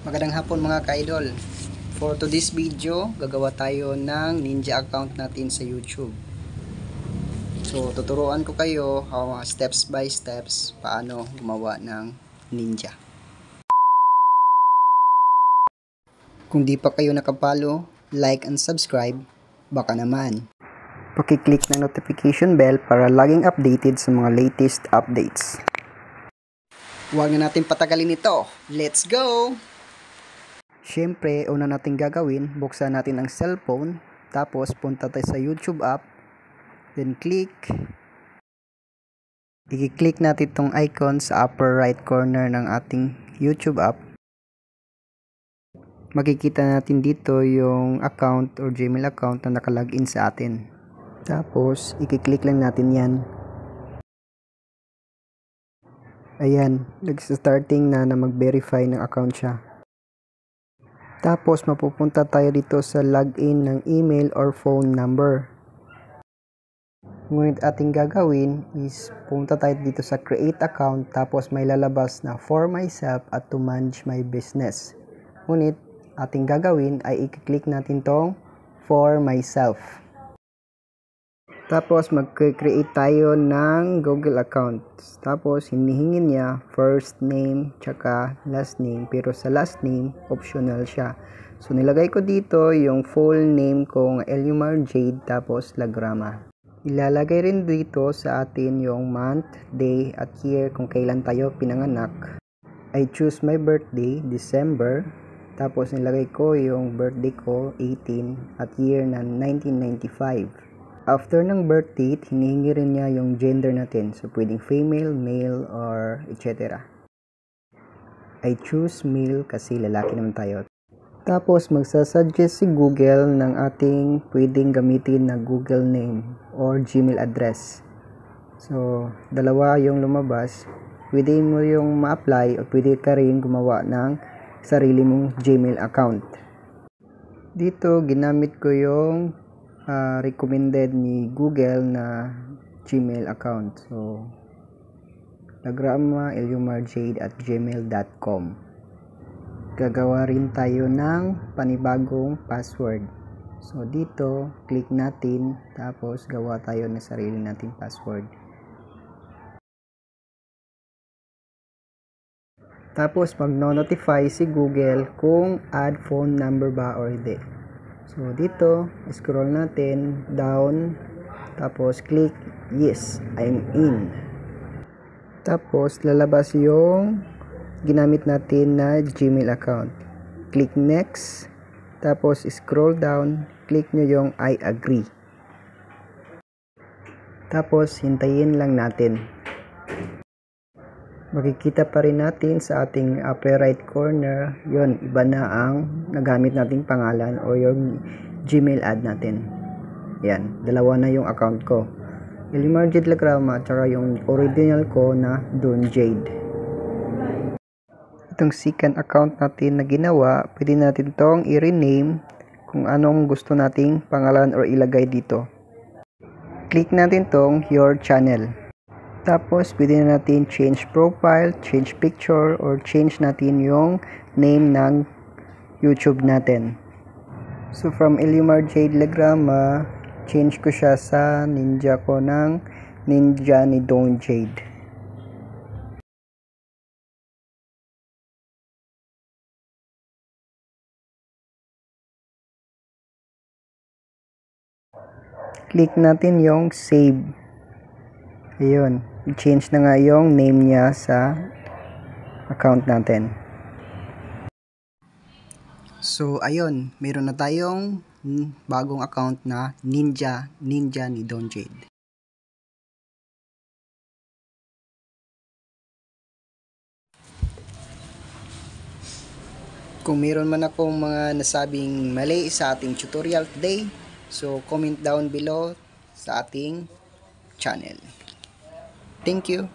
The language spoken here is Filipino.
Magandang hapon mga ka-idol. For today's video, gagawa tayo ng Ninja account natin sa YouTube. So, tuturuan ko kayo steps by steps paano gumawa ng Ninja. Kung di pa kayo nakapalo, like and subscribe, baka naman paki-click ng notification bell para laging updated sa mga latest updates. Huwag na natin patagalin ito. Let's go! Siyempre, una natin gagawin, buksan natin ang cellphone, tapos punta tayo sa YouTube app, then i-click natin itong icon sa upper right corner ng ating YouTube app. Makikita natin dito yung account or Gmail account na nakalagin sa atin. Tapos, i-click lang natin yan. Ayan, nag-starting na mag-verify ng account siya. Tapos, mapupunta tayo dito sa login ng email or phone number. Ngunit ating gagawin is pumunta tayo dito sa create account, tapos may lalabas na for myself at to manage my business. Ngunit ating gagawin ay i-click natin tong for myself. Tapos mag-create tayo ng Google account. Tapos hinihingin niya first name tsaka last name, pero sa last name optional siya. So nilagay ko dito yung full name kong Eliomar Jade tapos Lagrama. Ilalagay rin dito sa atin yung month, day at year kung kailan tayo pinanganak. I choose my birthday, December. Tapos nilagay ko yung birthday ko 18 at year na 1995. After ng birth date, hinihingi rin niya yung gender natin. So, pwedeng female, male, or etc. I choose male kasi lalaki naman tayo. Tapos, magsasuggest si Google ng ating pwedeng gamitin na Google name or Gmail address. So, dalawa yung lumabas. Pwede mo yung ma-apply o pwede ka rin gumawa ng sarili mong Gmail account. Dito, ginamit ko yung recommended ni Google na Gmail account. So, Lagrama eliomarjade@gmail.com. Gagawa rin tayo ng panibagong password. So, dito, click natin, tapos gawa tayo ng sarili nating password. Tapos, mag-notify si Google kung add phone number ba or hindi. So, dito, scroll natin down, tapos click yes, I'm in. Tapos, lalabas yung ginamit natin na Gmail account. Click next, tapos scroll down, click nyo yung I agree. Tapos, hintayin lang natin. Makikita pa rin natin sa ating upper right corner, yon iba na ang nagamit nating pangalan o yung Gmail ad natin. Yan, dalawa na yung account ko. Eliomar Jade Lagrama at saka yung original ko na Don Jade. Itong second account natin na ginawa, pwede natin tong i-rename kung anong gusto nating pangalan or ilagay dito. Click natin tong your channel. Tapos, pwede na natin change profile, change picture, or change natin yung name ng YouTube natin. So, from Eliomar Jade Lagrama, change ko siya sa Ninja ko ng Ninja ni Don Jade. Click natin yung save. Ayun, i-change na nga yung name niya sa account natin. So, ayun, meron na tayong bagong account na Ninja ni Don Jade. Kung meron man akong mga nasabing mali sa ating tutorial today, so comment down below sa ating channel. Thank you.